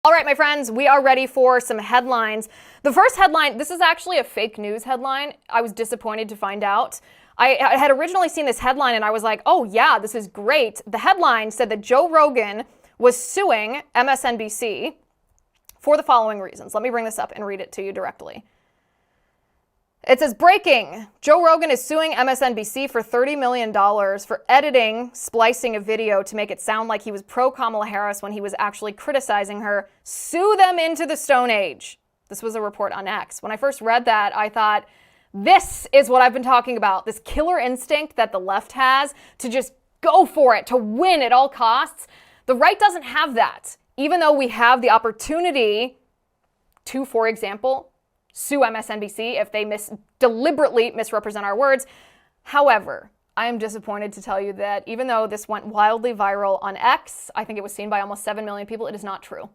All right, my friends, we are ready for some headlines. The first headline, this is actually a fake news headline. I was disappointed to find out. I had originally seen this headline and I was like, oh yeah, this is great. The headline said that Joe Rogan was suing MSNBC for the following reasons. Let me bring this up and read it to you directly. It says, breaking, Joe Rogan is suing MSNBC for $30 million for editing, splicing a video to make it sound like he was pro-Kamala Harris when he was actually criticizing her. Sue them into the Stone Age. This was a report on X. When I first read that, I thought, this is what I've been talking about. This killer instinct that the left has to just go for it, to win at all costs. The right doesn't have that. Even though we have the opportunity to, for example, sue MSNBC if they deliberately misrepresent our words. However, I am disappointed to tell you that even though this went wildly viral on X, I think it was seen by almost 7 million people, it is not true.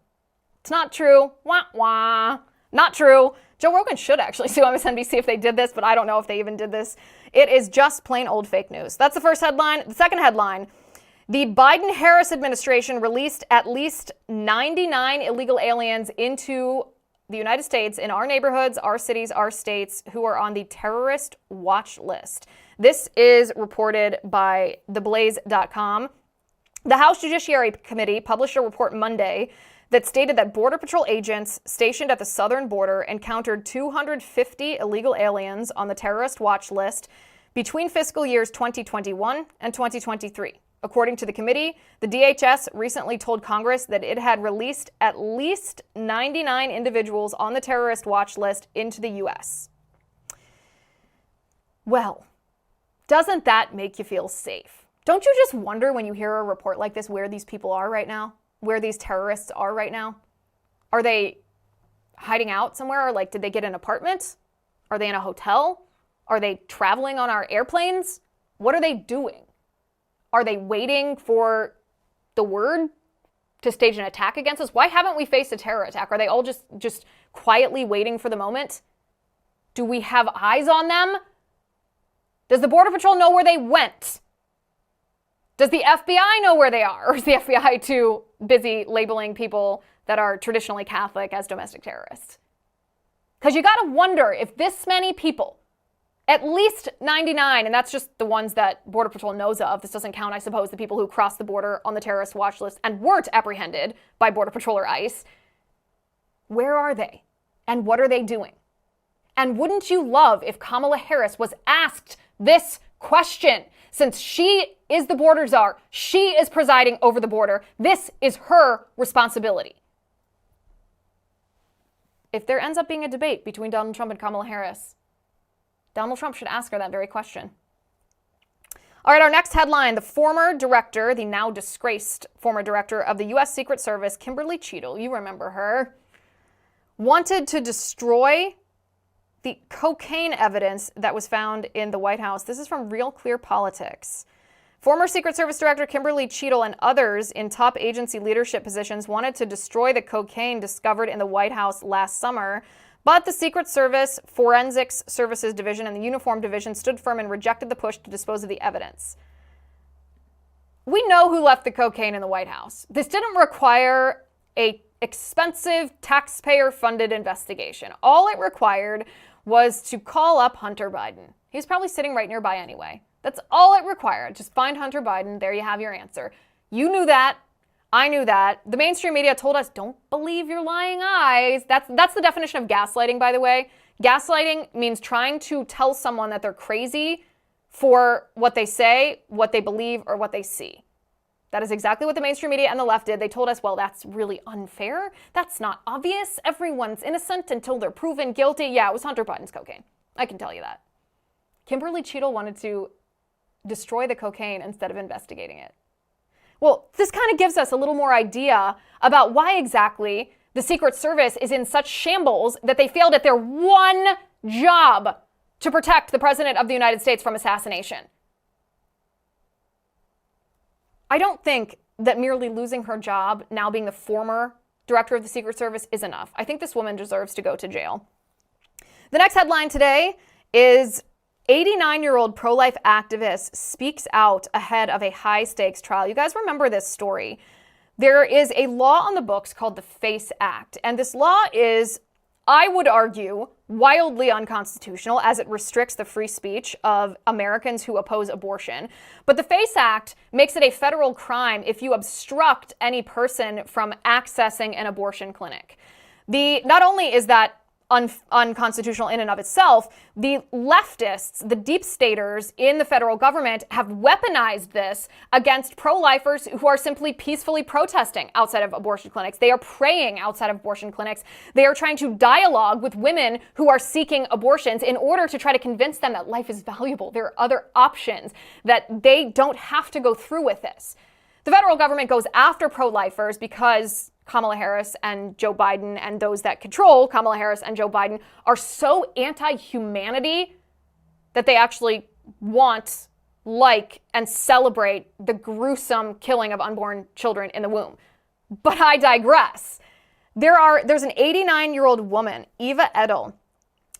It's not true. Wah, wah. Not true. Joe Rogan should actually sue MSNBC if they did this, but I don't know if they even did this. It is just plain old fake news. That's the first headline. The second headline, the Biden-Harris administration released at least 99 illegal aliens into the United States, in our neighborhoods, our cities, our states, who are on the terrorist watch list. This is reported by theblaze.com. The House Judiciary Committee published a report Monday that stated that Border Patrol agents stationed at the southern border encountered 250 illegal aliens on the terrorist watch list between fiscal years 2021 and 2023. According to the committee, the DHS recently told Congress that it had released at least 99 individuals on the terrorist watch list into the U.S. Well, doesn't that make you feel safe? Don't you just wonder when you hear a report like this where these people are right now? Where these terrorists are right now? Are they hiding out somewhere? Like, did they get an apartment? Are they in a hotel? Are they traveling on our airplanes? What are they doing? Are they waiting for the word to stage an attack against us? Why haven't we faced a terror attack? Are they all just quietly waiting for the moment? Do we have eyes on them? Does the Border Patrol know where they went? Does the FBI know where they are? Or is the FBI too busy labeling people that are traditionally Catholic as domestic terrorists? Because you got to wonder if this many people, at least 99, and that's just the ones that Border Patrol knows of. This doesn't count, I suppose, the people who crossed the border on the terrorist watch list and weren't apprehended by Border Patrol or ICE. Where are they? And what are they doing? And wouldn't you love if Kamala Harris was asked this question? Since she is the border czar, she is presiding over the border, this is her responsibility. If there ends up being a debate between Donald Trump and Kamala Harris, Donald Trump should ask her that very question. All right, our next headline, the now disgraced former director of the U.S. Secret Service, Kimberly Cheadle, you remember her, wanted to destroy the cocaine evidence that was found in the White House. This is from Real Clear Politics. Former Secret Service Director Kimberly Cheadle and others in top agency leadership positions wanted to destroy the cocaine discovered in the White House last summer. But the Secret Service, Forensics Services Division, and the Uniform Division stood firm and rejected the push to dispose of the evidence. We know who left the cocaine in the White House. This didn't require an expensive taxpayer-funded investigation. All it required was to call up Hunter Biden. He's probably sitting right nearby anyway. That's all it required. Just find Hunter Biden. There you have your answer. You knew that. I knew that. The mainstream media told us, don't believe your lying eyes. That's the definition of gaslighting, by the way. Gaslighting means trying to tell someone that they're crazy for what they say, what they believe, or what they see. That is exactly what the mainstream media and the left did. They told us, well, that's really unfair. That's not obvious. Everyone's innocent until they're proven guilty. Yeah, it was Hunter Biden's cocaine. I can tell you that. Kimberly Cheadle wanted to destroy the cocaine instead of investigating it. Well, this kind of gives us a little more idea about why exactly the Secret Service is in such shambles that they failed at their one job to protect the President of the United States from assassination. I don't think that merely losing her job, now being the former director of the Secret Service, is enough. I think this woman deserves to go to jail. The next headline today is 89-year-old pro-life activist speaks out ahead of a high-stakes trial. You guys remember this story. there is a law on the books called the FACE Act. And this law is, I would argue, wildly unconstitutional as it restricts the free speech of Americans who oppose abortion. But the FACE Act makes it a federal crime if you obstruct any person from accessing an abortion clinic. Not only is that unconstitutional in and of itself, the leftists, the deep staters in the federal government have weaponized this against pro-lifers who are simply peacefully protesting outside of abortion clinics. They are praying outside of abortion clinics. They are trying to dialogue with women who are seeking abortions in order to try to convince them that life is valuable. There are other options, that they don't have to go through with this. The federal government goes after pro-lifers because Kamala Harris and Joe Biden and those that control Kamala Harris and Joe Biden are so anti-humanity that they actually want, like, and celebrate the gruesome killing of unborn children in the womb. But I digress. There's an 89-year-old woman, Eva Edel.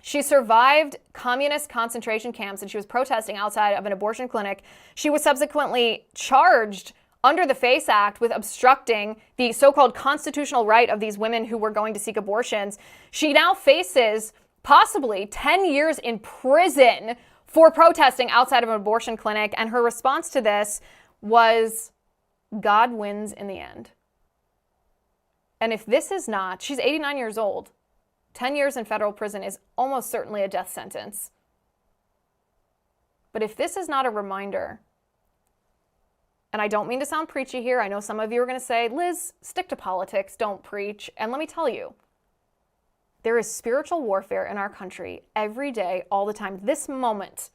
She survived communist concentration camps and she was protesting outside of an abortion clinic. She was subsequently charged under the FACE Act with obstructing the so-called constitutional right of these women who were going to seek abortions. She now faces possibly 10 years in prison for protesting outside of an abortion clinic. And her response to this was, God wins in the end. And if this is not, she's 89 years old. 10 years in federal prison is almost certainly a death sentence. But if this is not a reminder, and I don't mean to sound preachy here. I know some of you are going to say, Liz, stick to politics, don't preach. And let me tell you, there is spiritual warfare in our country every day, all the time. This moment,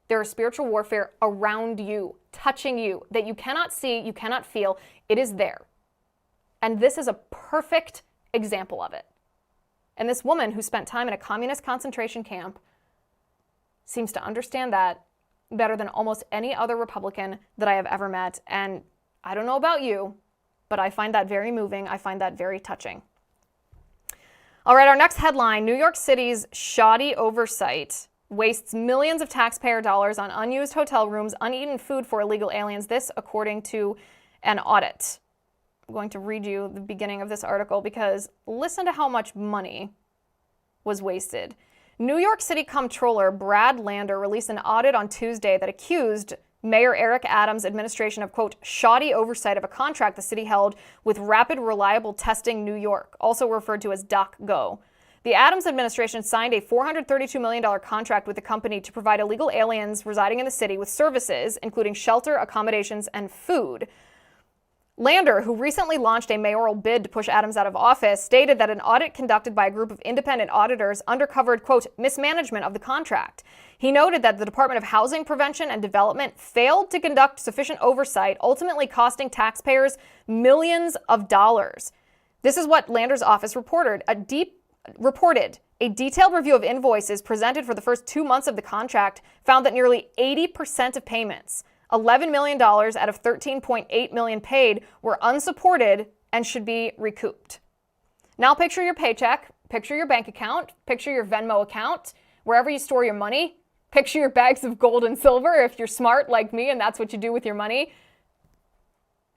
there is spiritual warfare around you, touching you, that you cannot see, you cannot feel. It is there. And this is a perfect example of it. And this woman who spent time in a communist concentration camp seems to understand that better than almost any other Republican that I have ever met. And I don't know about you, but I find that very moving. I find that very touching. All right, our next headline, New York City's shoddy oversight wastes millions of taxpayer dollars on unused hotel rooms, uneaten food for illegal aliens. This, according to an audit. I'm going to read you the beginning of this article because listen to how much money was wasted. New York City Comptroller Brad Lander released an audit on Tuesday that accused Mayor Eric Adams' administration of, quote, shoddy oversight of a contract the city held with Rapid Reliable Testing New York, also referred to as DocGo. The Adams administration signed a $432 million contract with the company to provide illegal aliens residing in the city with services, including shelter, accommodations, and food. Lander, who recently launched a mayoral bid to push Adams out of office, stated that an audit conducted by a group of independent auditors uncovered, quote, mismanagement of the contract. He noted that the Department of Housing Prevention and Development failed to conduct sufficient oversight, ultimately costing taxpayers millions of dollars. This is what Lander's office reported. A detailed review of invoices presented for the first 2 months of the contract found that nearly 80% of payments, $11 million out of $13.8 million paid, were unsupported and should be recouped. Now picture your paycheck, picture your bank account, picture your Venmo account, wherever you store your money. Picture your bags of gold and silver if you're smart like me and that's what you do with your money.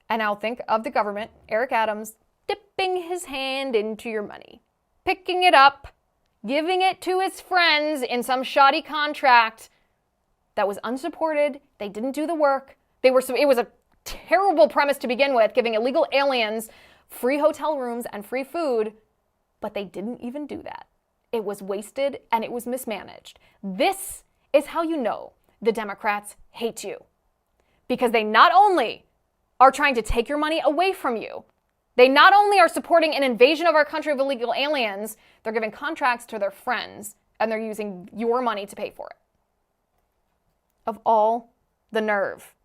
And now think of the government, Eric Adams, dipping his hand into your money, picking it up, giving it to his friends in some shoddy contract that was unsupported. They didn't do the work. It was a terrible premise to begin with, giving illegal aliens free hotel rooms and free food, but they didn't even do that. It was wasted and it was mismanaged. This is how you know the Democrats hate you, because they not only are trying to take your money away from you, they not only are supporting an invasion of our country of illegal aliens, they're giving contracts to their friends and they're using your money to pay for it. Of all the nerve.